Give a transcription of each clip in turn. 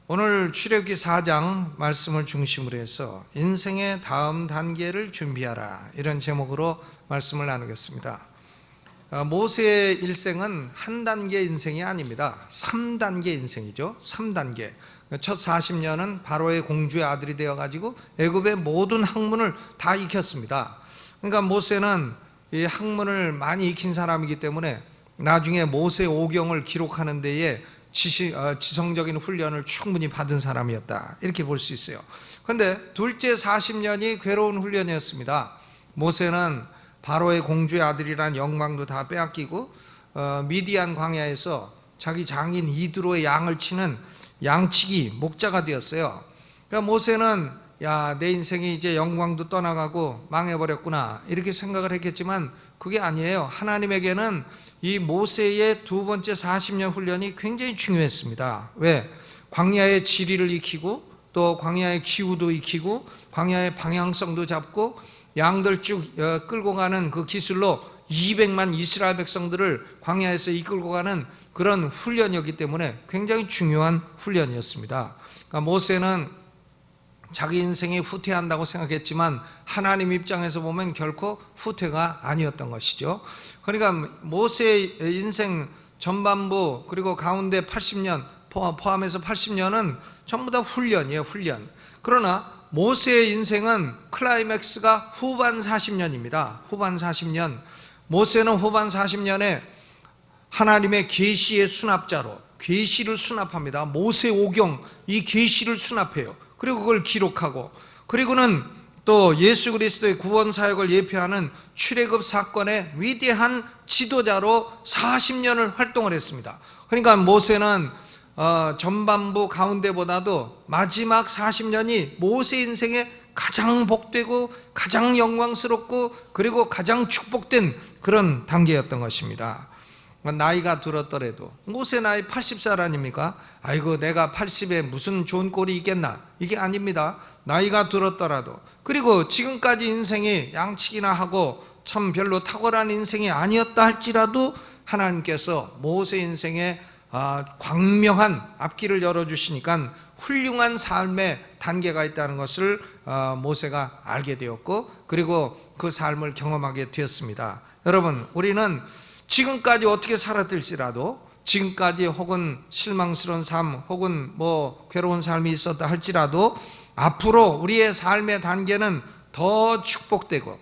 오늘 출애굽기 4장 말씀을 중심으로 해서 인생의 다음 단계를 준비하라, 이런 제목으로 말씀을 나누겠습니다. 모세의 일생은 한 단계 인생이 아닙니다. 3단계 인생이죠. 3단계. 첫 40년은 바로의 공주의 아들이 되어가지고 애굽의 모든 학문을 다 익혔습니다. 그러니까 모세는 이 학문을 많이 익힌 사람이기 때문에 나중에 모세 오경을 기록하는 데에 지성적인 훈련을 충분히 받은 사람이었다, 이렇게 볼 수 있어요. 그런데 둘째 40년이 괴로운 훈련이었습니다. 모세는 바로의 공주의 아들이란 영광도 다 빼앗기고 미디안 광야에서 자기 장인 이드로의 양을 치는 양치기 목자가 되었어요. 그러니까 모세는 내 인생이 이제 영광도 떠나가고 망해버렸구나, 이렇게 생각을 했겠지만 그게 아니에요. 하나님에게는 이 모세의 두 번째 40년 훈련이 굉장히 중요했습니다. 왜? 광야의 지리를 익히고 또 광야의 기후도 익히고 광야의 방향성도 잡고 양들 쭉 끌고 가는 그 기술로 200만 이스라엘 백성들을 광야에서 이끌고 가는 그런 훈련이었기 때문에 굉장히 중요한 훈련이었습니다. 그러니까 모세는 자기 인생이 후퇴한다고 생각했지만 하나님 입장에서 보면 결코 후퇴가 아니었던 것이죠. 그러니까 모세의 인생 전반부 그리고 가운데 80년 포함해서 80년은 전부 다 훈련이에요. 훈련. 그러나 모세의 인생은 클라이맥스가 후반 40년입니다. 후반 40년. 모세는 후반 40년에 하나님의 계시의 수납자로 계시를 수납합니다. 모세 오경, 이 계시를 수납해요. 그리고 그걸 기록하고, 그리고는 또 예수 그리스도의 구원 사역을 예표하는 출애굽 사건의 위대한 지도자로 40년을 활동을 했습니다. 그러니까 모세는 전반부 가운데보다도 마지막 40년이 모세 인생의 가장 복되고 가장 영광스럽고 그리고 가장 축복된 그런 단계였던 것입니다. 나이가 들었더라도 모세 나이 80살 아닙니까? 아이고 내가 80에 무슨 좋은 꼴이 있겠나, 이게 아닙니다. 나이가 들었더라도, 그리고 지금까지 인생이 양치기나 하고 참 별로 탁월한 인생이 아니었다 할지라도 하나님께서 모세 인생에 광명한 앞길을 열어주시니까 훌륭한 삶의 단계가 있다는 것을 모세가 알게 되었고, 그리고 그 삶을 경험하게 되었습니다. 여러분, 우리는 지금까지 어떻게 살았을지라도, 지금까지 혹은 실망스러운 삶 혹은 괴로운 삶이 있었다 할지라도 앞으로 우리의 삶의 단계는 더 축복되고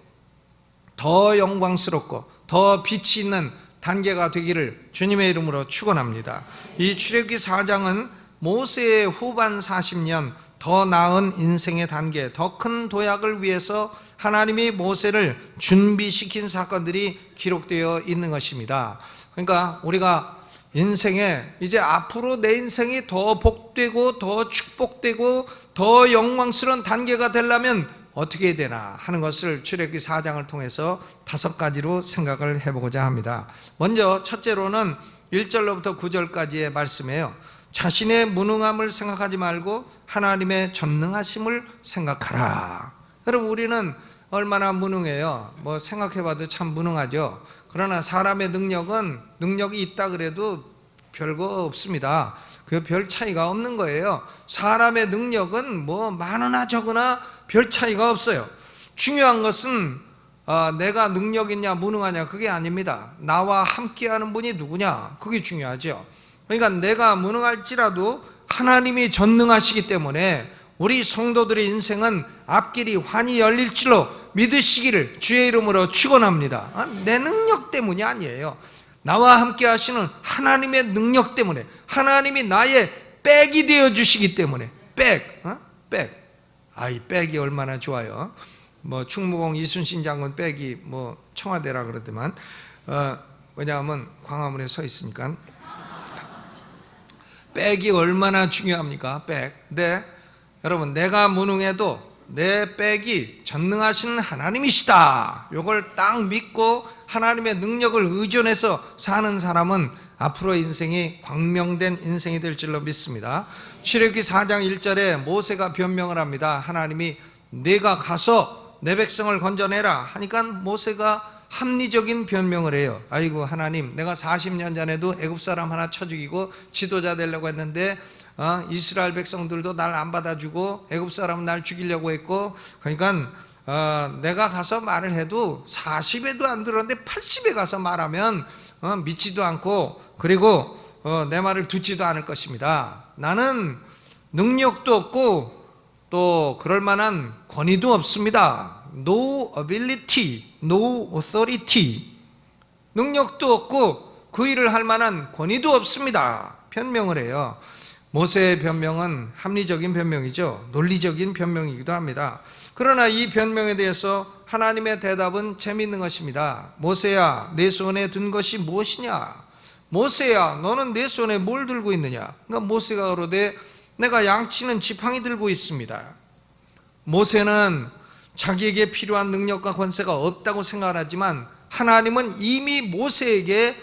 더 영광스럽고 더 빛이 있는 단계가 되기를 주님의 이름으로 축원합니다. 이 출애굽기 4장은 모세의 후반 40년 더 나은 인생의 단계, 더 큰 도약을 위해서 하나님이 모세를 준비시킨 사건들이 기록되어 있는 것입니다. 그러니까 우리가 인생에 이제 앞으로 내 인생이 더 복되고 더 축복되고 더 영광스러운 단계가 되려면 어떻게 해야 되나 하는 것을 출애굽기 4장을 통해서 5가지로 생각을 해보고자 합니다. 먼저 첫째로는 1절로부터 9절까지의 말씀이에요. 자신의 무능함을 생각하지 말고 하나님의 전능하심을 생각하라. 여러분, 우리는 얼마나 무능해요. 생각해봐도 참 무능하죠. 그러나 사람의 능력이 있다 그래도 별거 없습니다. 그 별 차이가 없는 거예요. 사람의 능력은 많으나 적으나 별 차이가 없어요. 중요한 것은 내가 능력 있냐 무능하냐, 그게 아닙니다. 나와 함께하는 분이 누구냐, 그게 중요하죠. 그러니까 내가 무능할지라도 하나님이 전능하시기 때문에 우리 성도들의 인생은 앞길이 환히 열릴 줄로 믿으시기를 주의 이름으로 축원합니다. 내 능력 때문이 아니에요. 나와 함께 하시는 하나님의 능력 때문에, 하나님이 나의 백이 되어 주시기 때문에. 백. 이 백이 얼마나 좋아요. 충무공 이순신 장군 백이 청와대라 그러더만, 왜냐하면 광화문에 서 있으니까. 백이 얼마나 중요합니까? 백. 네, 여러분, 내가 무능해도 내 백이 전능하신 하나님이시다, 요걸 딱 믿고 하나님의 능력을 의존해서 사는 사람은 앞으로 인생이 광명된 인생이 될 줄로 믿습니다. 출애굽기 4장 1절에 모세가 변명을 합니다. 하나님이 네가 가서 내 백성을 건져내라 하니까 모세가 합리적인 변명을 해요. 아이고 하나님, 내가 40년 전에도 애굽 사람 하나 쳐 죽이고 지도자 되려고 했는데 이스라엘 백성들도 날 안 받아주고 애굽 사람은 날 죽이려고 했고, 그러니까 내가 가서 말을 해도 40에도 안 들었는데 80에 가서 말하면 믿지도 않고, 그리고 내 말을 듣지도 않을 것입니다. 나는 능력도 없고 또 그럴 만한 권위도 없습니다. No ability, no authority. 능력도 없고 그 일을 할 만한 권위도 없습니다. 변명을 해요. 모세의 변명은 합리적인 변명이죠. 논리적인 변명이기도 합니다. 그러나 이 변명에 대해서 하나님의 대답은 재미있는 것입니다. 모세야, 내 손에 든 것이 무엇이냐? 모세야, 너는 내 손에 뭘 들고 있느냐? 그러니까 모세가 그러되 내가 양치는 지팡이 들고 있습니다. 모세는 자기에게 필요한 능력과 권세가 없다고 생각하지만 하나님은 이미 모세에게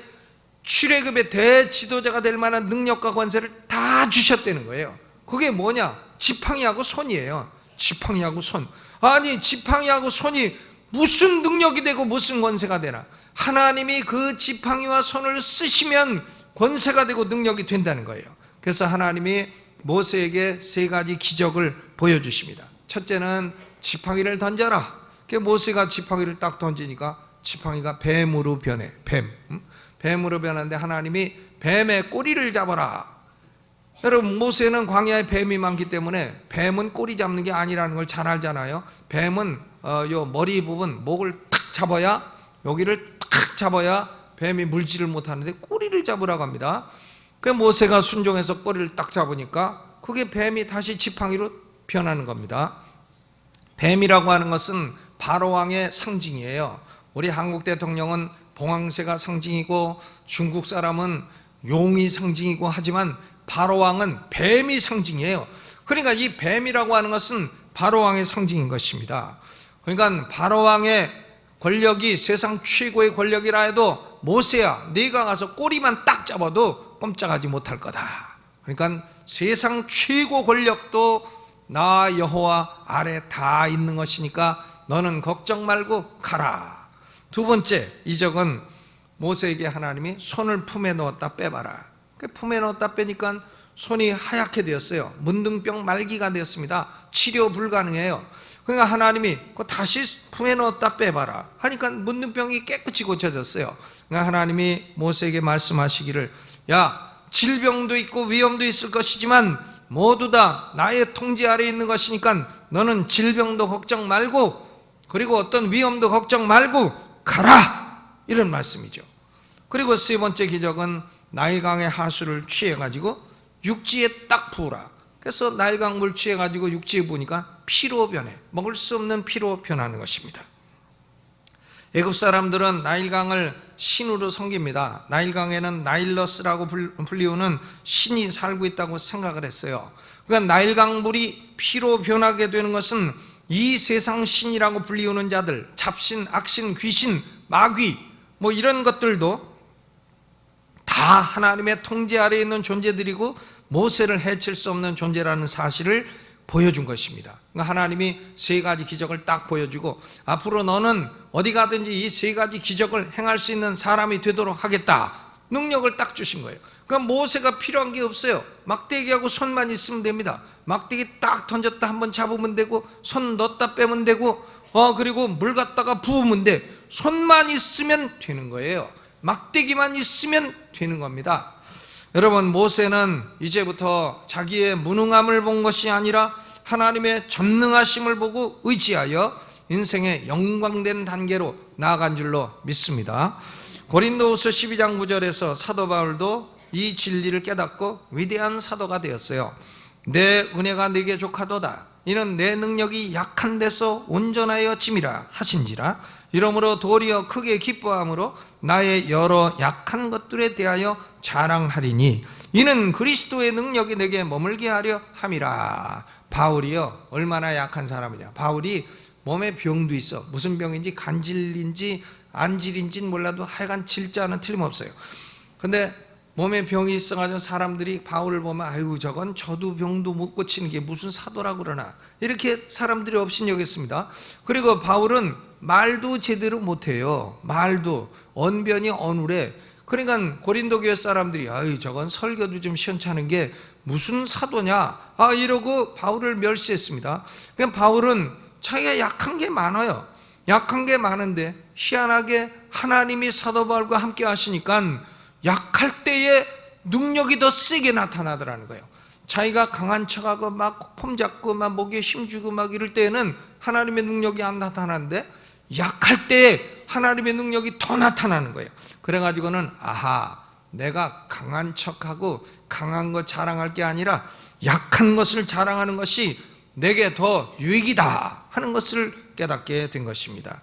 출애굽의 대지도자가 될 만한 능력과 권세를 다 주셨다는 거예요. 그게 뭐냐? 지팡이하고 손이에요. 지팡이하고 손. 아니, 지팡이하고 손이 무슨 능력이 되고 무슨 권세가 되나? 하나님이 그 지팡이와 손을 쓰시면 권세가 되고 능력이 된다는 거예요. 그래서 하나님이 모세에게 세 가지 기적을 보여주십니다. 첫째는 지팡이를 던져라. 모세가 지팡이를 딱 던지니까 지팡이가 뱀으로 변해. 뱀으로 변하는데 하나님이 뱀의 꼬리를 잡아라. 여러분, 모세는 광야에 뱀이 많기 때문에 뱀은 꼬리 잡는 게 아니라는 걸 잘 알잖아요. 뱀은 요 머리 부분, 목을 탁 잡아야, 여기를 탁 잡아야 뱀이 물지를 못하는데 꼬리를 잡으라고 합니다. 그 모세가 순종해서 꼬리를 딱 잡으니까 그게 뱀이 다시 지팡이로 변하는 겁니다. 뱀이라고 하는 것은 바로왕의 상징이에요. 우리 한국 대통령은 봉황새가 상징이고 중국 사람은 용이 상징이고 하지만 바로왕은 뱀이 상징이에요. 그러니까 이 뱀이라고 하는 것은 바로왕의 상징인 것입니다. 그러니까 바로왕의 권력이 세상 최고의 권력이라 해도 모세야, 네가 가서 꼬리만 딱 잡아도 꼼짝하지 못할 거다. 그러니까 세상 최고 권력도 나 여호와 아래 다 있는 것이니까 너는 걱정 말고 가라. 두 번째 이적은 모세에게 하나님이 손을 품에 넣었다 빼봐라. 품에 넣었다 빼니까 손이 하얗게 되었어요. 문둥병 말기가 되었습니다. 치료 불가능해요. 그러니까 하나님이 다시 품에 넣었다 빼봐라 하니까 문둥병이 깨끗이 고쳐졌어요. 그러니까 하나님이 모세에게 말씀하시기를, 야, 질병도 있고 위험도 있을 것이지만 모두 다 나의 통제 아래에 있는 것이니까 너는 질병도 걱정 말고 그리고 어떤 위험도 걱정 말고 가라, 이런 말씀이죠. 그리고 세 번째 기적은 나일강의 하수를 취해가지고 육지에 딱 부으라. 그래서 나일강 물 취해가지고 육지에 부으니까 피로 변해, 먹을 수 없는 피로 변하는 것입니다. 애굽 사람들은 나일강을 신으로 섬깁니다. 나일강에는 나일러스라고 불리우는 신이 살고 있다고 생각을 했어요. 그러니까 나일강 물이 피로 변하게 되는 것은 이 세상 신이라고 불리우는 자들, 잡신, 악신, 귀신, 마귀 뭐 이런 것들도 다 하나님의 통제 아래에 있는 존재들이고 모세를 해칠 수 없는 존재라는 사실을 보여준 것입니다. 그러니까 하나님이 세 가지 기적을 딱 보여주고 앞으로 너는 어디 가든지 이 세 가지 기적을 행할 수 있는 사람이 되도록 하겠다, 능력을 딱 주신 거예요. 그러니까 모세가 필요한 게 없어요. 막대기하고 손만 있으면 됩니다. 막대기 딱 던졌다 한번 잡으면 되고 손 넣었다 빼면 되고 그리고 물 갖다가 부으면 돼. 손만 있으면 되는 거예요. 막대기만 있으면 되는 겁니다. 여러분, 모세는 이제부터 자기의 무능함을 본 것이 아니라 하나님의 전능하심을 보고 의지하여 인생의 영광된 단계로 나아간 줄로 믿습니다. 고린도후서 12장 9절에서 사도 바울도 이 진리를 깨닫고 위대한 사도가 되었어요. 내 은혜가 네게 족하도다. 이는 내 능력이 약한 데서 온전하여 짐이라 하신지라. 이러므로 도리어 크게 기뻐함으로 나의 여러 약한 것들에 대하여 자랑하리니 이는 그리스도의 능력이 내게 머물게 하려 함이라. 바울이요, 얼마나 약한 사람이냐. 바울이 몸에 병도 있어. 무슨 병인지 간질인지 안질인지는 몰라도 하여간 질자는 틀림없어요. 근데 몸에 병이 있어가지고 사람들이 바울을 보면 아유, 저건 저도 병도 못 고치는 게 무슨 사도라고 그러나, 이렇게 사람들이 업신여겼습니다. 그리고 바울은 말도 제대로 못해요. 말도 언변이 어눌해. 그러니까 고린도 교회 사람들이 아유, 저건 설교도 좀 시원찮은 게 무슨 사도냐 이러고 바울을 멸시했습니다. 그냥 바울은 자기가 약한 게 많아요. 약한 게 많은데 희한하게 하나님이 사도 바울과 함께 하시니까 약할 때에 능력이 더 세게 나타나더라는 거예요. 자기가 강한 척하고 막 폼 잡고 막 목에 힘주고 막 이럴 때에는 하나님의 능력이 안 나타나는데 약할 때에 하나님의 능력이 더 나타나는 거예요. 그래가지고는 아하, 내가 강한 척하고 강한 거 자랑할 게 아니라 약한 것을 자랑하는 것이 내게 더 유익이다 하는 것을 깨닫게 된 것입니다.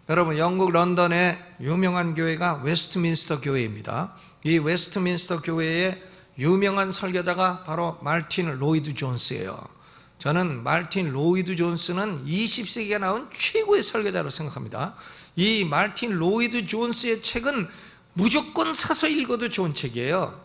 여러분, 영국 런던의 유명한 교회가 웨스트민스터 교회입니다. 이 웨스트민스터 교회의 유명한 설교자가 바로 마틴 로이드 존스예요. 저는 마틴 로이드 존스는 20세기에 나온 최고의 설교자로 생각합니다. 이 마틴 로이드 존스의 책은 무조건 사서 읽어도 좋은 책이에요.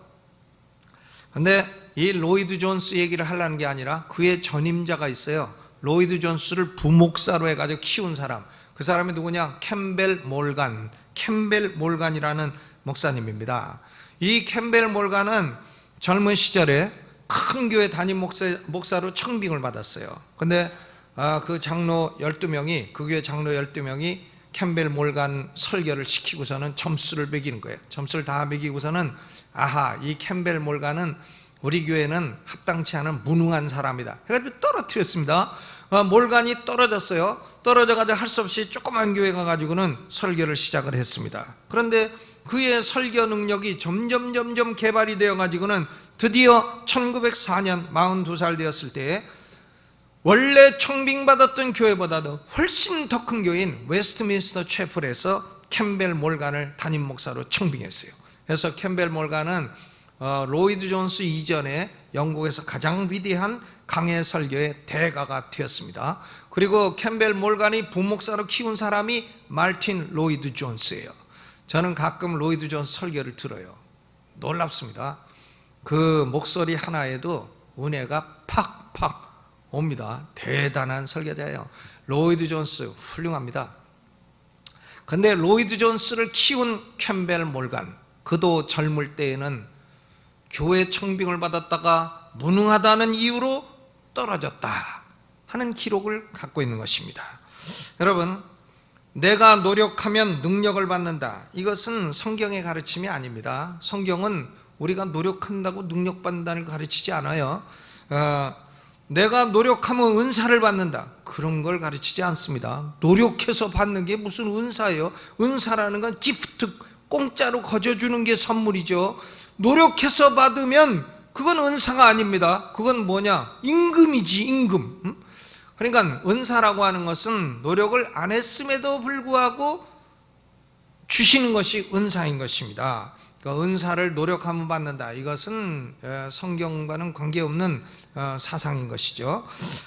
그런데 이 로이드 존스 얘기를 하려는 게 아니라 그의 전임자가 있어요. 로이드 존스를 부목사로 해가지고 키운 사람, 그 사람이 누구냐? 캠벨 몰간이라는 목사님입니다. 이 캠벨 몰간은 젊은 시절에 큰 교회 담임 목사로 청빙을 받았어요. 근데 그 장로 12명이, 그 교회 장로 12명이 캠벨 몰간 설교를 시키고서는 점수를 매기는 거예요. 점수를 다 매기고서는 아하, 이 캠벨 몰간은 우리 교회는 합당치 않은 무능한 사람이다 해가지고 떨어뜨렸습니다. 몰간이 떨어졌어요. 떨어져가지고 할 수 없이 조그만 교회 가가지고는 설교를 시작을 했습니다. 그런데 그의 설교 능력이 점점 개발이 되어가지고는 드디어 1904년 42살 되었을 때에 원래 청빙받았던 교회보다도 훨씬 더 큰 교회인 웨스트민스터 채플에서 캠벨 몰간을 담임 목사로 청빙했어요. 그래서 캠벨 몰간은 로이드 존스 이전에 영국에서 가장 위대한 강해 설교의 대가가 되었습니다. 그리고 캠벨 몰간이 부목사로 키운 사람이 마틴 로이드 존스예요. 저는 가끔 로이드 존스 설교를 들어요. 놀랍습니다. 그 목소리 하나에도 은혜가 팍팍 옵니다. 대단한 설교자예요. 로이드 존스 훌륭합니다. 근데 로이드 존스를 키운 캠벨 몰간, 그도 젊을 때에는 교회 청빙을 받았다가 무능하다는 이유로 떨어졌다 하는 기록을 갖고 있는 것입니다. 여러분, 내가 노력하면 능력을 받는다, 이것은 성경의 가르침이 아닙니다. 성경은 우리가 노력한다고 능력받는다는 걸 가르치지 않아요. 내가 노력하면 은사를 받는다, 그런 걸 가르치지 않습니다. 노력해서 받는 게 무슨 은사예요? 은사라는 건 기프트, 공짜로 거저주는 게 선물이죠. 노력해서 받으면 그건 은사가 아닙니다. 그건 뭐냐? 임금이지, 임금. 그러니까 은사라고 하는 것은 노력을 안 했음에도 불구하고 주시는 것이 은사인 것입니다. 그러니까 은사를 노력하면 받는다, 이것은 성경과는 관계없는 사상인 것이죠.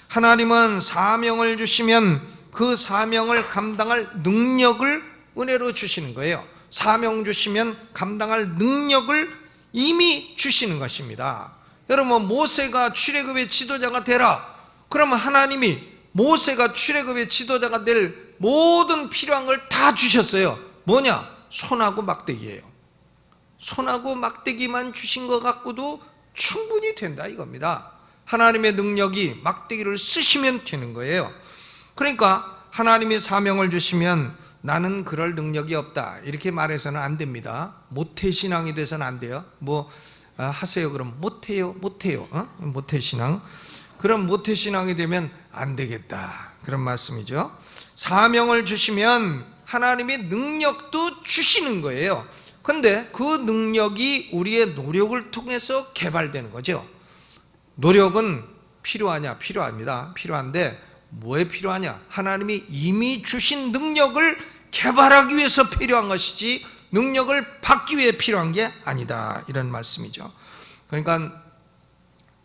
하나님은 사명을 주시면 그 사명을 감당할 능력을 은혜로 주시는 거예요. 사명 주시면 감당할 능력을 이미 주시는 것입니다. 여러분, 모세가 출애굽의 지도자가 되라, 그러면 하나님이 모세가 출애굽의 지도자가 될 모든 필요한 걸 다 주셨어요. 뭐냐? 손하고 막대기예요. 손하고 막대기만 주신 것 갖고도 충분히 된다 이겁니다. 하나님의 능력이 막대기를 쓰시면 되는 거예요. 그러니까 하나님이 사명을 주시면 나는 그럴 능력이 없다 이렇게 말해서는 안 됩니다. 모태신앙이 돼서는 안 돼요. 하세요 그럼 못해요 모태신앙. 그럼 모태신앙이 되면 안 되겠다, 그런 말씀이죠. 사명을 주시면 하나님의 능력도 주시는 거예요. 근데 그 능력이 우리의 노력을 통해서 개발되는 거죠. 노력은 필요하냐? 필요합니다. 필요한데 뭐에 필요하냐? 하나님이 이미 주신 능력을 개발하기 위해서 필요한 것이지 능력을 받기 위해 필요한 게 아니다, 이런 말씀이죠. 그러니까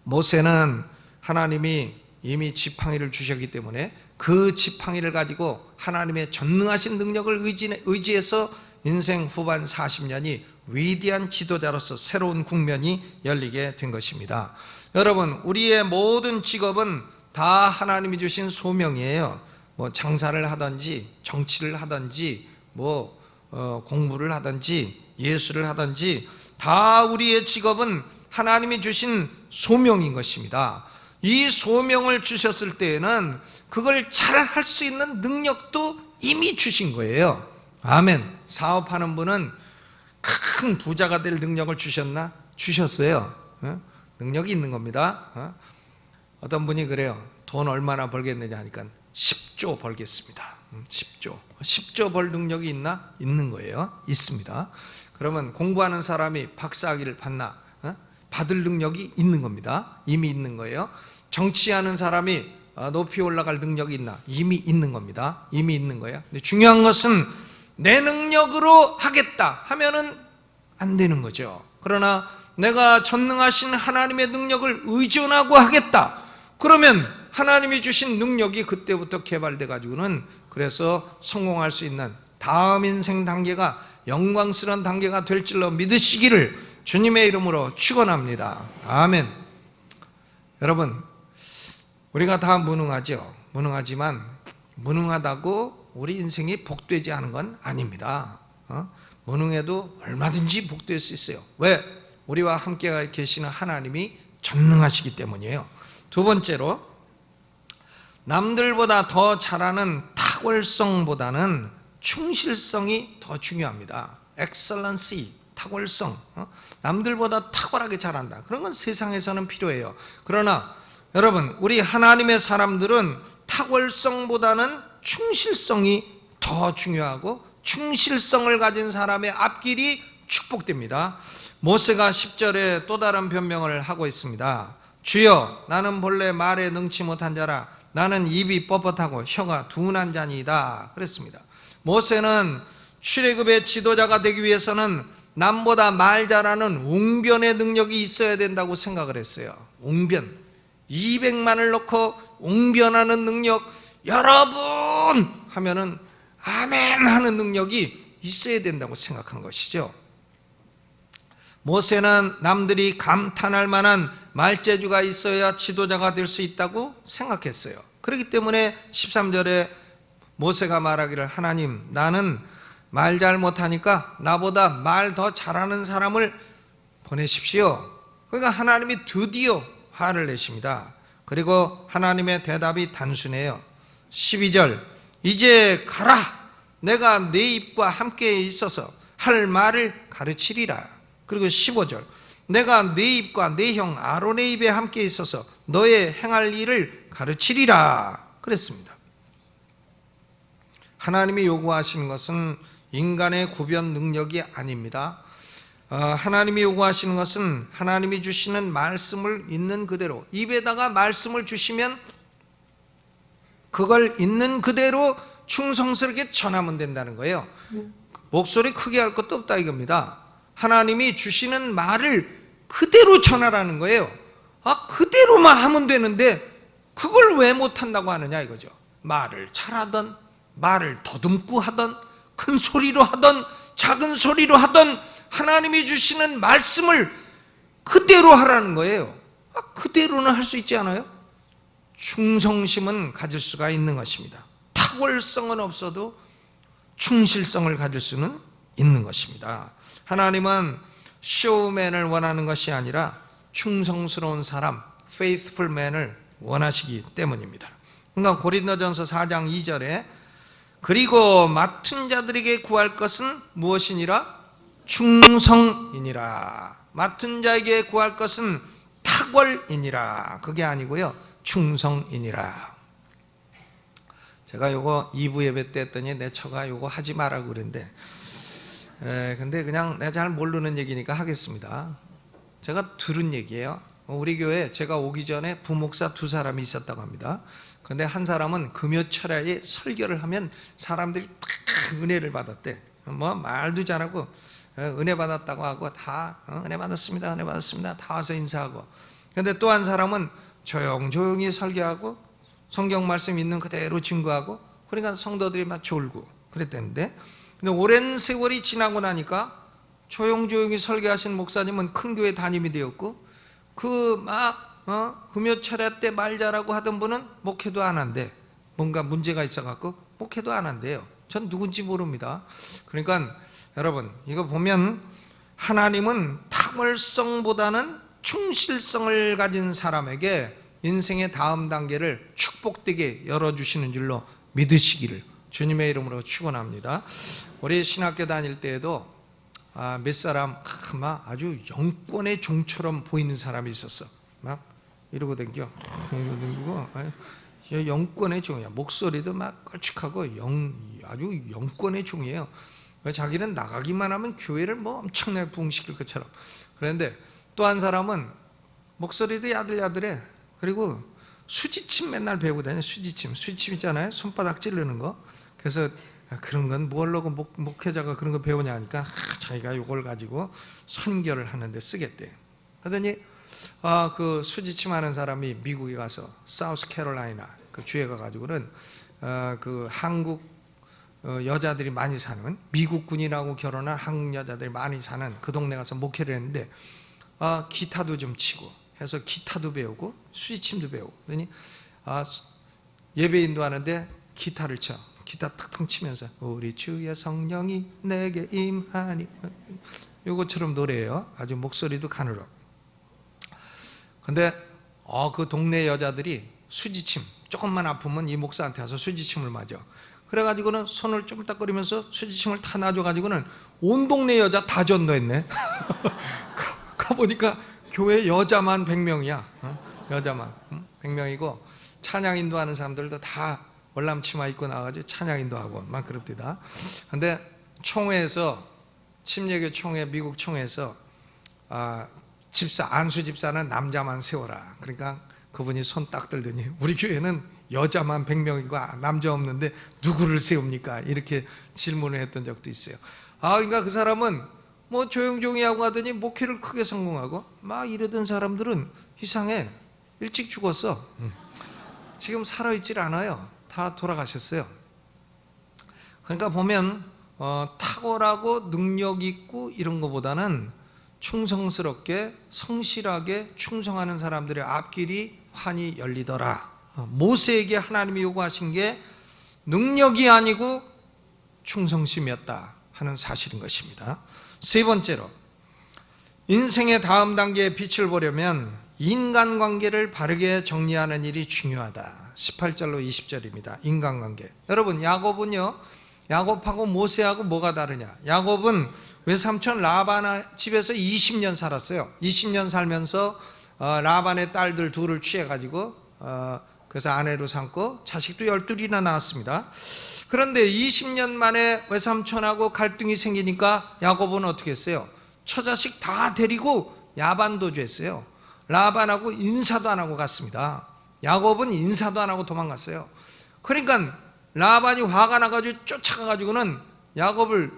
모세는 하나님이 이미 지팡이를 주셨기 때문에 그 지팡이를 가지고 하나님의 전능하신 능력을 의지해서 인생 후반 40년이 위대한 지도자로서 새로운 국면이 열리게 된 것입니다. 여러분, 우리의 모든 직업은 다 하나님이 주신 소명이에요. 장사를 하든지 정치를 하든지 공부를 하든지 예술을 하든지 다 우리의 직업은 하나님이 주신 소명인 것입니다. 이 소명을 주셨을 때에는 그걸 잘 할 수 있는 능력도 이미 주신 거예요. 아멘. 사업하는 분은 큰 부자가 될 능력을 주셨나? 주셨어요. 능력이 있는 겁니다. 어떤 분이 그래요. 돈 얼마나 벌겠느냐 하니까 10조 벌겠습니다. 10조 벌 능력이 있나? 있는 거예요. 있습니다. 그러면 공부하는 사람이 박사학위를 받나? 받을 능력이 있는 겁니다. 이미 있는 거예요. 정치하는 사람이 높이 올라갈 능력이 있나? 이미 있는 겁니다. 이미 있는 거예요. 근데 중요한 것은 내 능력으로 하겠다 하면은 안 되는 거죠. 그러나 내가 전능하신 하나님의 능력을 의존하고 하겠다. 그러면 하나님이 주신 능력이 그때부터 개발돼 가지고는 그래서 성공할 수 있는 다음 인생 단계가 영광스러운 단계가 될 줄로 믿으시기를 주님의 이름으로 축원합니다. 아멘. 여러분, 우리가 다 무능하죠. 무능하지만 무능하다고 우리 인생이 복되지 않은 건 아닙니다. 무능해도 얼마든지 복될 수 있어요. 왜? 우리와 함께 계시는 하나님이 전능하시기 때문이에요. 두 번째로, 남들보다 더 잘하는 탁월성보다는 충실성이 더 중요합니다. 엑셀런시, 탁월성. 남들보다 탁월하게 잘한다. 그런 건 세상에서는 필요해요. 그러나 여러분, 우리 하나님의 사람들은 탁월성보다는 충실성이 더 중요하고 충실성을 가진 사람의 앞길이 축복됩니다. 모세가 10절에 또 다른 변명을 하고 있습니다. 주여, 나는 본래 말에 능치 못한 자라. 나는 입이 뻣뻣하고 혀가 둔한 자니이다. 그랬습니다. 모세는 출애굽의 지도자가 되기 위해서는 남보다 말 잘하는 웅변의 능력이 있어야 된다고 생각을 했어요. 웅변, 200만을 넣고 웅변하는 능력, 여러분 하면은 아멘 하는 능력이 있어야 된다고 생각한 것이죠. 모세는 남들이 감탄할 만한 말재주가 있어야 지도자가 될 수 있다고 생각했어요. 그렇기 때문에 13절에 모세가 말하기를, 하나님, 나는 말 잘 못하니까 나보다 말 더 잘하는 사람을 보내십시오. 그러니까 하나님이 드디어 화를 내십니다. 그리고 하나님의 대답이 단순해요. 12절, 이제 가라. 내가 네 입과 함께 있어서 할 말을 가르치리라. 그리고 15절, 내가 네 입과 네 형 아론의 입에 함께 있어서 너의 행할 일을 가르치리라. 그랬습니다. 하나님이 요구하시는 것은 인간의 구변 능력이 아닙니다. 하나님이 요구하시는 것은 하나님이 주시는 말씀을 있는 그대로, 입에다가 말씀을 주시면 그걸 있는 그대로 충성스럽게 전하면 된다는 거예요. 목소리 크게 할 것도 없다 이겁니다. 하나님이 주시는 말을 그대로 전하라는 거예요. 그대로만 하면 되는데 그걸 왜 못한다고 하느냐 이거죠. 말을 잘하던, 말을 더듬고 하던, 큰 소리로 하던, 작은 소리로 하던 하나님이 주시는 말씀을 그대로 하라는 거예요. 그대로는 할 수 있지 않아요? 충성심은 가질 수가 있는 것입니다. 탁월성은 없어도 충실성을 가질 수는 있는 것입니다. 하나님은 쇼맨을 원하는 것이 아니라 충성스러운 사람, faithful man을 원하시기 때문입니다. 그러니까 고린도전서 4장 2절에 그리고 맡은 자들에게 구할 것은 무엇이니라? 충성이니라. 맡은 자에게 구할 것은 탁월이니라. 그게 아니고요, 충성이니라. 제가 요거 2부 예배 때 했더니 내 처가 요거 하지 말라고 그랬는데, 근데 그냥 내가 잘 모르는 얘기니까 하겠습니다. 제가 들은 얘기예요. 우리 교회에 제가 오기 전에 부목사 2사람이 있었다고 합니다. 근데 한 사람은 금요철야에 설교를 하면 사람들이 딱 은혜를 받았대. 뭐 말도 잘하고 은혜 받았다고 하고 다 은혜 받았습니다, 은혜 받았습니다 다 와서 인사하고. 근데 또 한 사람은 조용조용히 설교하고 성경 말씀 있는 그대로 증거하고, 그러니까 성도들이 막 졸고 그랬대는데, 근데 오랜 세월이 지나고 나니까 조용조용히 설교하신 목사님은 큰 교회 담임이 되었고, 금요철야 때 말 잘하고 하던 분은 목회도 안 한대. 뭔가 문제가 있어갖고 목회도 안 한대요. 전 누군지 모릅니다. 그러니까 여러분, 이거 보면 하나님은 탁월성보다는 충실성을 가진 사람에게 인생의 다음 단계를 축복되게 열어주시는 줄로 믿으시기를 주님의 이름으로 축원합니다. 우리 신학교 다닐 때에도 몇 사람 막 아주 영권의 종처럼 보이는 사람이 있었어. 막 이러고 댕기고 영권의 종이야. 목소리도 막 걸쭉하고 아주 영권의 종이에요. 자기는 나가기만 하면 교회를 뭐 엄청나게 부흥시킬 것처럼. 그런데 또 한 사람은 목소리도 야들야들해. 그리고 수지침 맨날 배우고 다녀. 수지침 있잖아요. 손바닥 찌르는 거. 그래서 그런 건 뭘로 목회자가 그런 거 배우냐 하니까 자기가 이걸 가지고 선교를 하는데 쓰겠대. 하더니 그 수지침 하는 사람이 미국에 가서 사우스 캐롤라이나 그 주에 가가지고는 그 한국 여자들이 많이 사는, 미국 군인하고 결혼한 한국 여자들이 많이 사는 그 동네 가서 목회를 했는데 기타도 좀 치고 해서 기타도 배우고 수지침도 배우고. 그러니 예배 인도하는데 기타를 쳐. 기타 탁탁 치면서 우리 주의 성령이 내게 임하니, 요것처럼 노래해요. 아주 목소리도 가늘어. 근데 그 동네 여자들이 수지침 조금만 아프면 이 목사한테 와서 수지침을 맞아. 그래가지고는 손을 쪼물딱거리면서 수지침을 다 놔줘가지고는 온 동네 여자 다 전도했네. 가보니까 교회 여자만 100명이야. 여자만 100명이고 찬양 인도하는 사람들도 다 월남치마 입고 나와가지고 찬양 인도하고 막 그럽니다. 근데 총회에서, 침례교 총회, 미국 총회에서 안수 집사는 남자만 세워라. 그러니까 그분이 손 딱 들더니 우리 교회는 여자만 100명이고 남자 없는데 누구를 세웁니까? 이렇게 질문을 했던 적도 있어요. 그러니까 그 사람은 뭐 조용조용히 하고 하더니 목회를 크게 성공하고 막 이러던 사람들은 이상해. 일찍 죽었어. 지금 살아있질 않아요. 다 돌아가셨어요. 그러니까 보면 탁월하고 능력 있고 이런 것보다는 충성스럽게 성실하게 충성하는 사람들의 앞길이 환히 열리더라. 모세에게 하나님이 요구하신 게 능력이 아니고 충성심이었다 하는 사실인 것입니다. 세 번째로, 인생의 다음 단계의 빛을 보려면 인간관계를 바르게 정리하는 일이 중요하다. 18절로 20절입니다. 인간관계. 여러분, 야곱하고 모세하고 뭐가 다르냐? 야곱은 외삼촌 라반 집에서 20년 살았어요. 20년 살면서 라반의 딸들 둘을 취해가지고 그래서 아내로 삼고 자식도 12이나 낳았습니다. 그런데 20년 만에 외삼촌하고 갈등이 생기니까 야곱은 어떻게 했어요? 처자식 다 데리고 야반도주했어요. 라반하고 인사도 안 하고 갔습니다. 야곱은 인사도 안 하고 도망갔어요. 그러니까 라반이 화가 나가지고 쫓아가가지고는 야곱을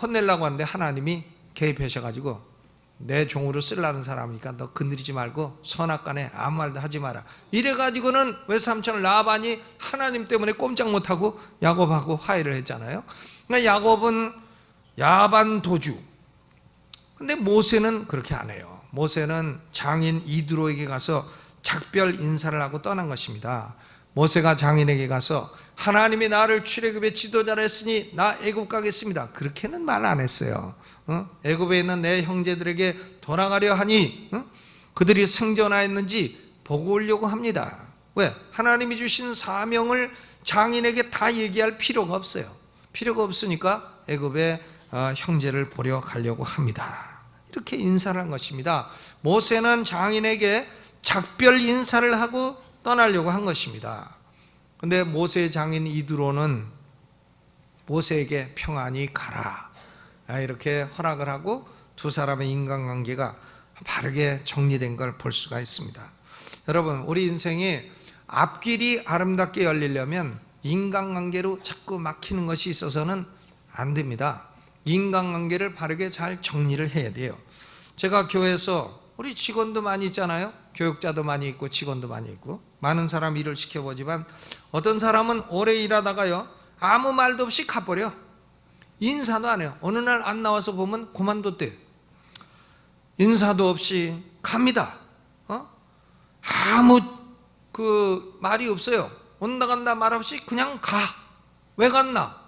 혼내려고 하는데 하나님이 개입하셔가지고 내 종으로 쓰려는 사람이니까 너 건드리지 말고 선악간에 아무 말도 하지 마라. 이래가지고는 외삼촌 라반이 하나님 때문에 꼼짝 못하고 야곱하고 화해를 했잖아요. 그러니까 야곱은 야반도주. 근데 모세는 그렇게 안 해요. 모세는 장인 이드로에게 가서 작별 인사를 하고 떠난 것입니다. 모세가 장인에게 가서 하나님이 나를 출애굽의 지도자로 했으니 나 애굽 가겠습니다. 그렇게는 말 안 했어요. 애굽에 있는 내 형제들에게 돌아가려 하니 그들이 생존하였는지 보고 오려고 합니다. 왜? 하나님이 주신 사명을 장인에게 다 얘기할 필요가 없어요. 필요가 없으니까 애굽의 형제를 보려 가려고 합니다. 이렇게 인사를 한 것입니다. 모세는 장인에게 작별 인사를 하고 떠나려고 한 것입니다. 근데 모세의 장인 이드로는 모세에게 평안히 가라 이렇게 허락을 하고 두 사람의 인간관계가 바르게 정리된 걸 볼 수가 있습니다. 여러분, 우리 인생이 앞길이 아름답게 열리려면 인간관계로 자꾸 막히는 것이 있어서는 안 됩니다. 인간관계를 바르게 잘 정리를 해야 돼요. 제가 교회에서 우리 직원도 많이 있잖아요. 교육자도 많이 있고 직원도 많이 있고 많은 사람 일을 시켜보지만 어떤 사람은 오래 일하다가요 아무 말도 없이 가버려. 인사도 안 해요. 어느 날 안 나와서 보면 그만뒀대. 인사도 없이 갑니다. 아무 그 말이 없어요. 온다 간다 말 없이 그냥 가. 왜 갔나?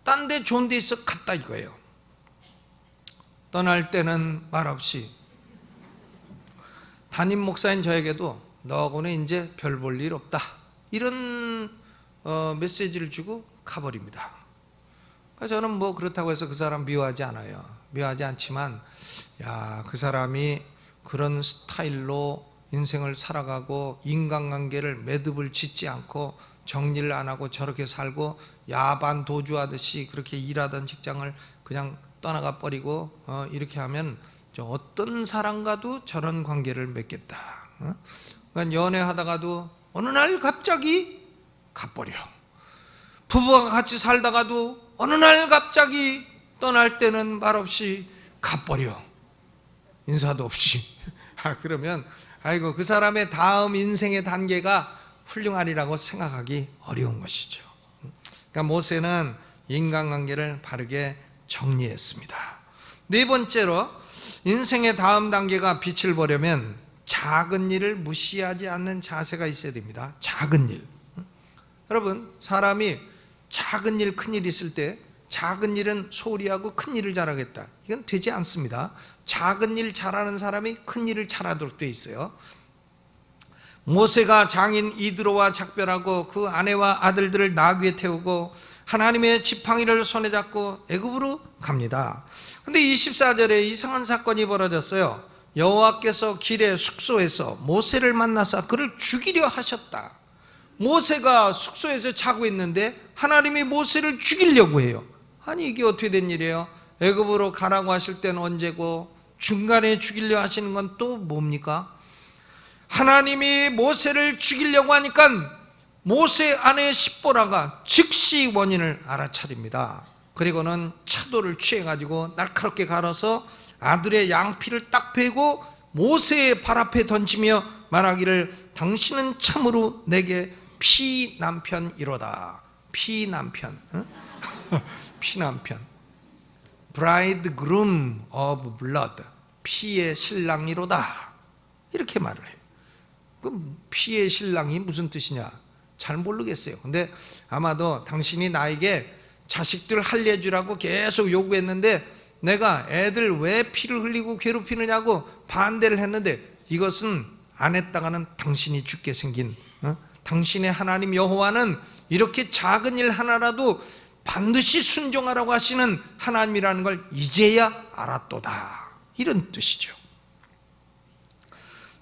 딴 데 좋은 데 있어 갔다 이거예요. 떠날 때는 말 없이 담임 목사인 저에게도 너하고는 이제 별 볼 일 없다, 이런 메시지를 주고 가버립니다. 저는 뭐 그렇다고 해서 그 사람 미워하지 않아요. 미워하지 않지만, 야, 그 사람이 그런 스타일로 인생을 살아가고 인간관계를 매듭을 짓지 않고 정리를 안 하고 저렇게 살고 야반 도주하듯이 그렇게 일하던 직장을 그냥 떠나가 버리고 이렇게 하면 어떤 사람과도 저런 관계를 맺겠다. 그러니까 연애하다가도 어느 날 갑자기 가버려. 부부가 같이 살다가도 어느 날 갑자기 떠날 때는 말없이 가버려. 인사도 없이. 그러면 아이고, 그 사람의 다음 인생의 단계가 훌륭하리라고 생각하기 어려운 것이죠. 그러니까 모세는 인간관계를 바르게 정리했습니다. 네 번째로, 인생의 다음 단계가 빛을 보려면 작은 일을 무시하지 않는 자세가 있어야 됩니다. 작은 일. 여러분, 사람이 작은 일, 큰 일 있을 때 작은 일은 소홀히 하고 큰 일을 잘하겠다, 이건 되지 않습니다. 작은 일 잘하는 사람이 큰 일을 잘하도록 되어 있어요. 모세가 장인 이드로와 작별하고 그 아내와 아들들을 나귀에 태우고 하나님의 지팡이를 손에 잡고 애굽으로 갑니다. 근데 24절에 이상한 사건이 벌어졌어요. 여호와께서 길의 숙소에서 모세를 만나서 그를 죽이려 하셨다. 모세가 숙소에서 자고 있는데 하나님이 모세를 죽이려고 해요. 아니, 이게 어떻게 된 일이에요? 애굽으로 가라고 하실 때는 언제고 중간에 죽이려 하시는 건 또 뭡니까? 하나님이 모세를 죽이려고 하니까 모세 아내 십보라가 즉시 원인을 알아차립니다. 그리고는 차도를 취해가지고 날카롭게 갈아서 아들의 양피를 딱 베고 모세의 발 앞에 던지며 말하기를 당신은 참으로 내게 피남편이로다. 피남편, 피남편, bridegroom of blood, 피의 신랑이로다, 이렇게 말을 해요. 그럼 피의 신랑이 무슨 뜻이냐 잘 모르겠어요. 근데 아마도 당신이 나에게 자식들 할례해주라고 계속 요구했는데 내가 애들 왜 피를 흘리고 괴롭히느냐고 반대를 했는데 이것은 안 했다가는 당신이 죽게 생긴, 당신의 하나님 여호와는 이렇게 작은 일 하나라도 반드시 순종하라고 하시는 하나님이라는 걸 이제야 알았도다, 이런 뜻이죠.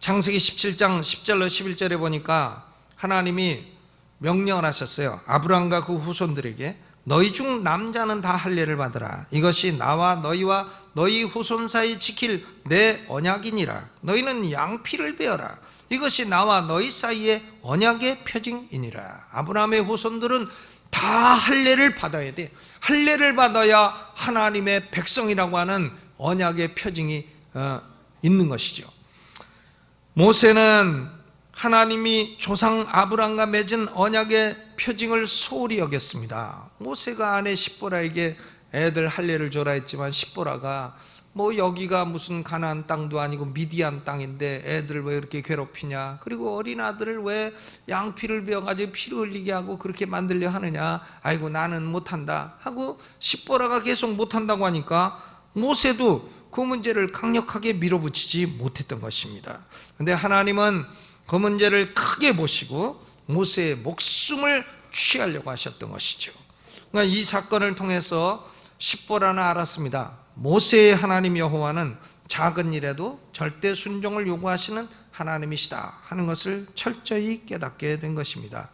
창세기 17장 10절로 11절에 보니까 하나님이 명령을 하셨어요. 아브람과 그 후손들에게 너희 중 남자는 다 할례를 받으라. 이것이 나와 너희와 너희 후손 사이 지킬 내 언약이니라. 너희는 양피를 베어라. 이것이 나와 너희 사이의 언약의 표징이니라. 아브라함의 후손들은 다 할례를 받아야 돼. 할례를 받아야 하나님의 백성이라고 하는 언약의 표징이 있는 것이죠. 모세는 하나님이 조상 아브람과 맺은 언약의 표징을 소홀히 여겼습니다. 모세가 아내 십보라에게 애들 할례를 줘라 했지만 십보라가 뭐 여기가 무슨 가나안 땅도 아니고 미디안 땅인데 애들 왜 이렇게 괴롭히냐, 그리고 어린 아들을 왜 양피를 베어가지고 피를 흘리게 하고 그렇게 만들려 하느냐, 아이고 나는 못한다 하고 십보라가 계속 못한다고 하니까 모세도 그 문제를 강력하게 밀어붙이지 못했던 것입니다. 그런데 하나님은 그 문제를 크게 보시고 모세의 목숨을 취하려고 하셨던 것이죠. 그러니까 이 사건을 통해서 십보라는 알았습니다. 모세의 하나님 여호와는 작은 일에도 절대 순종을 요구하시는 하나님이시다 하는 것을 철저히 깨닫게 된 것입니다.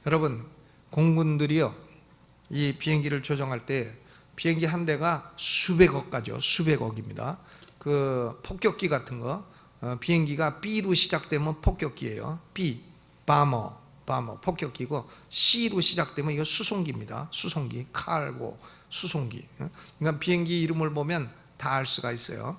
여러분, 공군들이요, 이 비행기를 조종할 때 비행기 한 대가 수백억 가죠. 수백억입니다. 그 폭격기 같은 거, 비행기가 B로 시작되면 폭격기예요. B, 바머 폭격기고, C로 시작되면 이거 수송기입니다. 수송기, 칼고 수송기. 그러니까 비행기 이름을 보면 다 알 수가 있어요.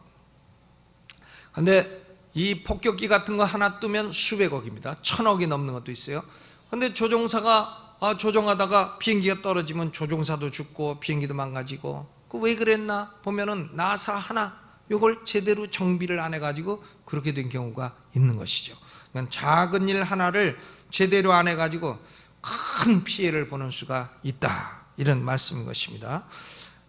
근데 이 폭격기 같은 거 하나 뜨면 수백억입니다. 1000억이 넘는 것도 있어요. 근데 조종사가 조종하다가 비행기가 떨어지면 조종사도 죽고 비행기도 망가지고, 그 왜 그랬나 보면은 나사 하나 이걸 제대로 정비를 안 해가지고 그렇게 된 경우가 있는 것이죠. 그러니까 작은 일 하나를 제대로 안 해가지고 큰 피해를 보는 수가 있다, 이런 말씀인 것입니다.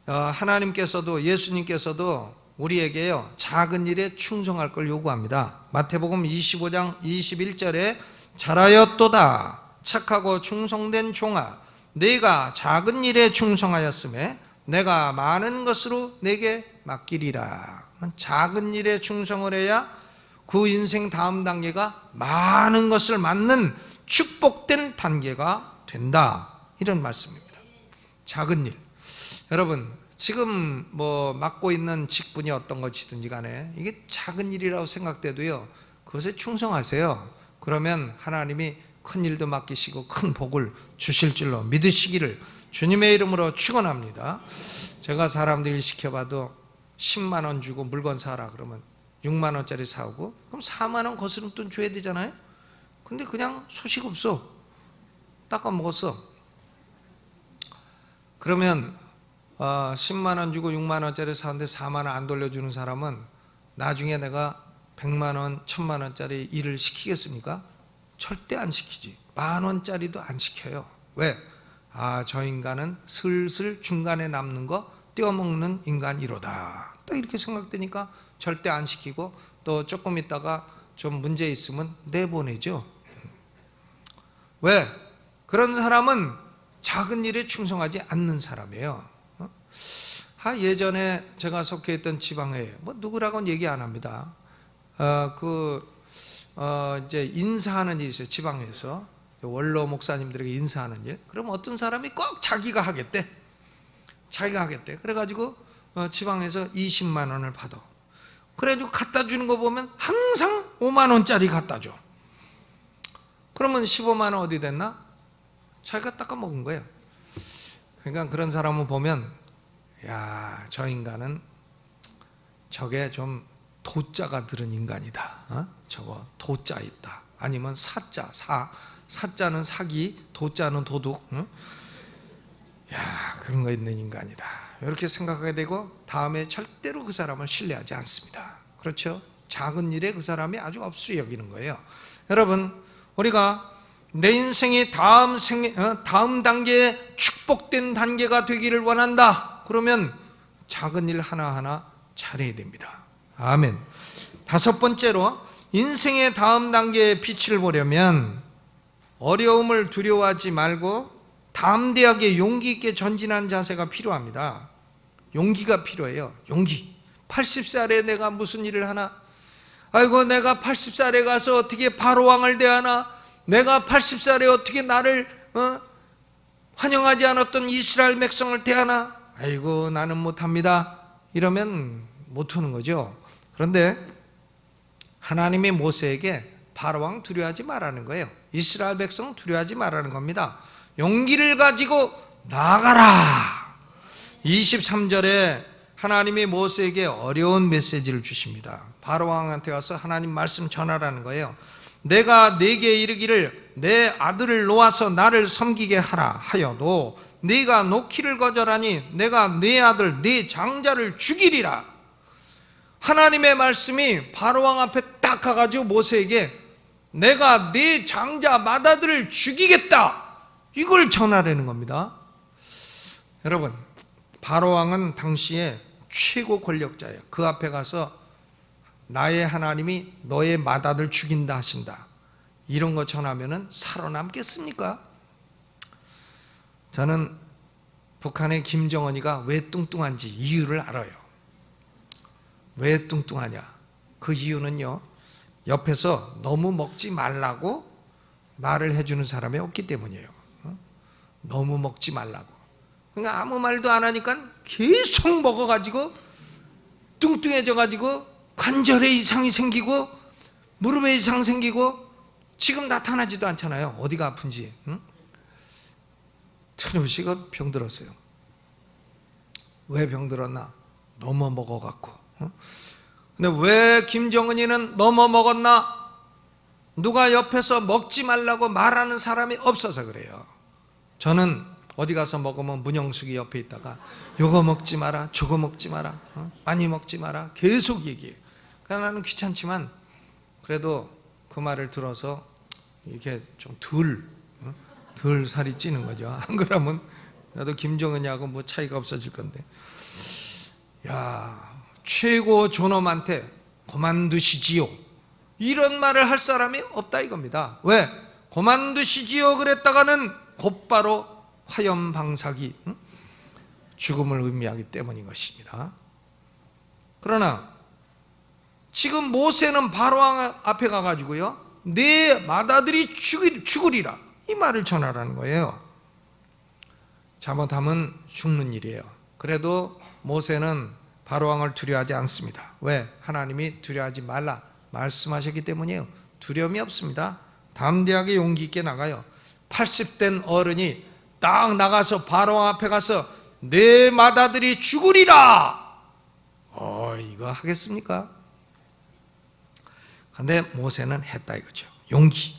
하나님께서도, 예수님께서도 우리에게요 작은 일에 충성할 걸 요구합니다. 마태복음 25장 21절에 잘하였도다 착하고 충성된 종아, 네가 작은 일에 충성하였음에 내가 많은 것으로 내게 맡기리라. 작은 일에 충성을 해야 그 인생 다음 단계가 많은 것을 맡는 축복된 단계가 된다, 이런 말씀입니다. 작은 일, 여러분 지금 맡고 있는 직분이 어떤 것이든지 간에 이게 작은 일이라고 생각돼도요 그것에 충성하세요. 그러면 하나님이 큰 일도 맡기시고 큰 복을 주실 줄로 믿으시기를 주님의 이름으로 축원합니다. 제가 사람들 일 시켜봐도 10만 원 주고 물건 사라 그러면 6만 원짜리 사오고, 그럼 4만 원 거스름돈 줘야 되잖아요. 근데 그냥 소식 없어, 닦아 먹었어. 그러면 10만 원 주고 6만 원짜리 사는데 4만 원 안 돌려주는 사람은 나중에 내가 100만 원, 1000만 원짜리 일을 시키겠습니까? 절대 안 시키지. 만 원짜리도 안 시켜요. 왜? 저 인간은 슬슬 중간에 남는 거 떼어먹는 인간이로다, 또 이렇게 생각되니까 절대 안 시키고, 또 조금 있다가 좀 문제 있으면 내보내죠. 왜? 그런 사람은 작은 일에 충성하지 않는 사람이에요. 예전에 제가 속해 있던 지방에 누구라고는 얘기 안 합니다. 이제 인사하는 일이 있어요. 지방에서 원로 목사님들에게 인사하는 일. 그럼 어떤 사람이 꼭 자기가 하겠대. 그래가지고 지방에서 20만 원을 받아. 그래가지고 갖다 주는 거 보면 항상 5만 원짜리 갖다 줘. 그러면 15만 원 어디 됐나? 자기가 닦아 먹은 거예요. 그러니까 그런 사람을 보면, 야, 저 인간은 저게 좀 도자가 들은 인간이다. 저거 도자 있다. 아니면 사자는 사기, 도자는 도둑. 야, 그런 거 있는 인간이다. 이렇게 생각하게 되고 다음에 절대로 그 사람을 신뢰하지 않습니다. 그렇죠? 작은 일에 그 사람이 아주 업수 여기는 거예요. 여러분, 우리가 내 인생의 다음 단계에 축복된 단계가 되기를 원한다. 그러면 작은 일 하나하나 잘해야 됩니다. 아멘. 다섯 번째로, 인생의 다음 단계의 빛을 보려면 어려움을 두려워하지 말고 다음 대학에 용기 있게 전진하는 자세가 필요합니다. 용기가 필요해요. 용기. 80살에 내가 무슨 일을 하나? 아이고, 내가 80살에 가서 어떻게 바로왕을 대하나? 내가 80살에 어떻게 나를 환영하지 않았던 이스라엘 백성을 대하나? 아이고, 나는 못합니다. 이러면 못하는 거죠. 그런데 하나님이 모세에게 바로왕 두려워하지 말라는 거예요. 이스라엘 백성 두려워하지 말라는 겁니다. 용기를 가지고 나아가라. 23절에 하나님이 모세에게 어려운 메시지를 주십니다. 바로왕한테 와서 하나님 말씀 전하라는 거예요. 내가 네게 이르기를 내 아들을 놓아서 나를 섬기게 하라 하여도 네가 놓기를 거절하니 내가 네 아들 네 장자를 죽이리라. 하나님의 말씀이 바로왕 앞에 딱 가가지고 모세에게 내가 네 장자 맏아들을 죽이겠다, 이걸 전하라는 겁니다. 여러분, 바로왕은 당시에 최고 권력자예요. 그 앞에 가서 나의 하나님이 너의 맏아들 죽인다 하신다, 이런 거 전하면은 살아남겠습니까? 저는 북한의 김정은이가 왜 뚱뚱한지 이유를 알아요. 왜 뚱뚱하냐? 그 이유는요, 옆에서 너무 먹지 말라고 말을 해주는 사람이 없기 때문이에요. 너무 먹지 말라고. 그러니까 아무 말도 안 하니까 계속 먹어가지고 뚱뚱해져가지고 관절에 이상이 생기고 무릎에 이상 생기고 지금 나타나지도 않잖아요. 어디가 아픈지. 트럼프가 병들었어요. 왜 병들었나? 너무 먹어갖고. 근데 왜 김정은이는 너무 먹었나? 누가 옆에서 먹지 말라고 말하는 사람이 없어서 그래요. 저는 어디 가서 먹으면 문영숙이 옆에 있다가 요거 먹지 마라, 저거 먹지 마라, 많이 먹지 마라 계속 얘기해. 그러니까 나는 귀찮지만 그래도 그 말을 들어서 이렇게 좀 덜 살이 찌는 거죠. 안 그러면 나도 김정은이하고 뭐 차이가 없어질 건데. 야, 최고 존엄한테 그만두시지요, 이런 말을 할 사람이 없다 이겁니다. 왜? 그만두시지요 그랬다가는 곧바로 화염방사기, 죽음을 의미하기 때문인 것입니다. 그러나 지금 모세는 바로왕 앞에 가가지고요, 내 맏아들이 죽으리라, 이 말을 전하라는 거예요. 잘못하면 죽는 일이에요. 그래도 모세는 바로왕을 두려워하지 않습니다. 왜? 하나님이 두려워하지 말라 말씀하셨기 때문이에요. 두려움이 없습니다. 담대하게 용기 있게 나가요. 80된 어른이 딱 나가서 바로왕 앞에 가서 내 맏아들이 죽으리라, 이거 하겠습니까? 근데 모세는 했다 이거죠. 용기.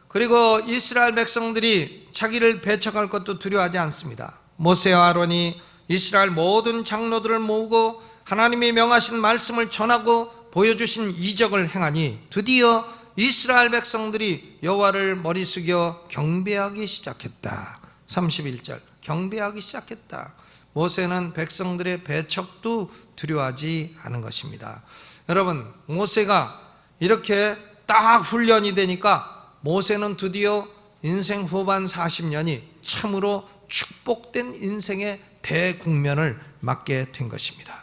그리고 이스라엘 백성들이 자기를 배척할 것도 두려워하지 않습니다. 모세와 아론이 이스라엘 모든 장로들을 모으고 하나님이 명하신 말씀을 전하고 보여주신 이적을 행하니 드디어 이스라엘 백성들이 여호와를 머리 숙여 경배하기 시작했다. 31절, 경배하기 시작했다. 모세는 백성들의 배척도 두려워하지 않은 것입니다. 여러분, 모세가 이렇게 딱 훈련이 되니까 모세는 드디어 인생 후반 40년이 참으로 축복된 인생의 대국면을 맞게 된 것입니다.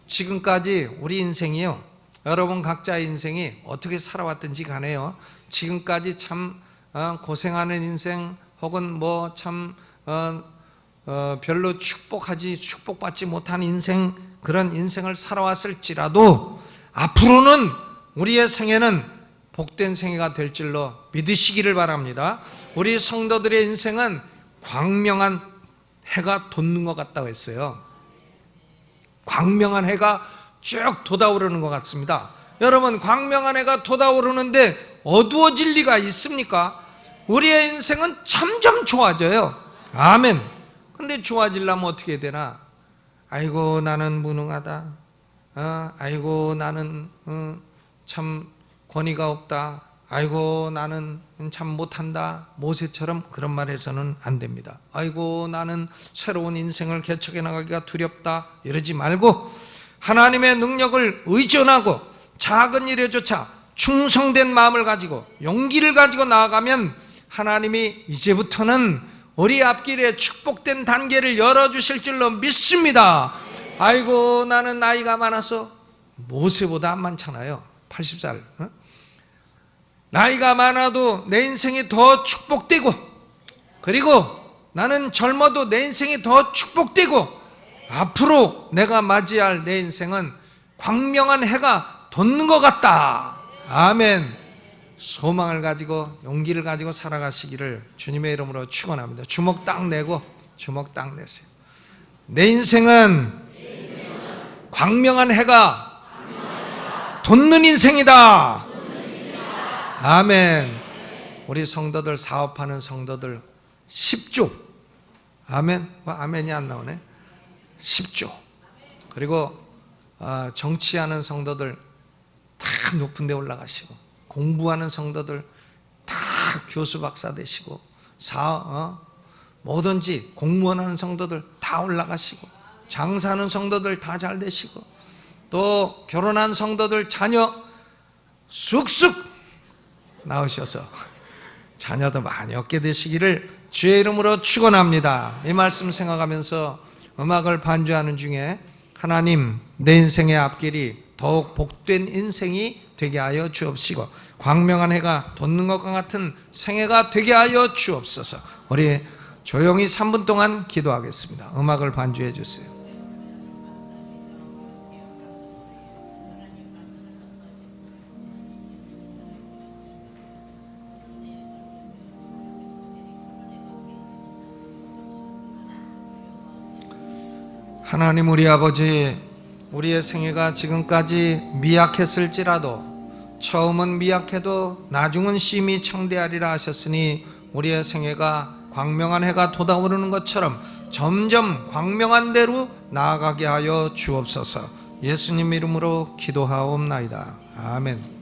지금까지 우리 인생이요, 여러분 각자의 인생이 어떻게 살아왔든지 간에요, 지금까지 참 고생하는 인생, 혹은 뭐 참 별로 축복받지 못한 인생, 그런 인생을 살아왔을지라도 앞으로는 우리의 생애는 복된 생애가 될 줄로 믿으시기를 바랍니다. 우리 성도들의 인생은 광명한 해가 돋는 것 같다고 했어요. 광명한 해가 쭉 돋아오르는 것 같습니다. 여러분, 광명한 해가 돋아오르는데 어두워질 리가 있습니까? 우리의 인생은 점점 좋아져요. 아멘. 근데 좋아지려면 어떻게 해야 되나? 아이고 나는 무능하다, 아이고 나는 참 권위가 없다, 아이고 나는 참 못한다, 모세처럼 그런 말 해서는 안 됩니다. 아이고 나는 새로운 인생을 개척해 나가기가 두렵다, 이러지 말고 하나님의 능력을 의존하고 작은 일에조차 충성된 마음을 가지고 용기를 가지고 나아가면 하나님이 이제부터는 우리 앞길에 축복된 단계를 열어주실 줄로 믿습니다. 아이고 나는 나이가 많아서, 모세보다 안 많잖아요. 80살. 나이가 많아도 내 인생이 더 축복되고, 그리고 나는 젊어도 내 인생이 더 축복되고, 앞으로 내가 맞이할 내 인생은 광명한 해가 돋는 것 같다. 아멘. 소망을 가지고 용기를 가지고 살아가시기를 주님의 이름으로 축원합니다. 주먹 딱 내고, 주먹 딱 내세요. 내 인생은 광명한 해가 돋는 인생이다. 아멘. 우리 성도들, 사업하는 성도들 10조. 아멘. 아멘이 안 나오네. 10조. 그리고 정치하는 성도들 다 높은 데 올라가시고, 공부하는 성도들 다 교수 박사 되시고, 뭐든지 공무원 하는 성도들 다 올라가시고, 장사하는 성도들 다 잘 되시고, 또 결혼한 성도들 자녀 쑥쑥 낳으셔서 자녀도 많이 얻게 되시기를 주의 이름으로 축원합니다. 이 말씀 생각하면서 음악을 반주하는 중에 하나님, 내 인생의 앞길이 더욱 복된 인생이 되게 하여 주옵시고, 광명한 해가 돋는 것과 같은 생애가 되게 하여 주옵소서. 우리 조용히 3분 동안 기도하겠습니다. 음악을 반주해 주세요. 하나님 우리 아버지, 우리의 생애가 지금까지 미약했을지라도, 처음은 미약해도 나중은 심히 창대하리라 하셨으니 우리의 생애가 광명한 해가 돋아오르는 것처럼 점점 광명한 대로 나아가게 하여 주옵소서. 예수님 이름으로 기도하옵나이다. 아멘.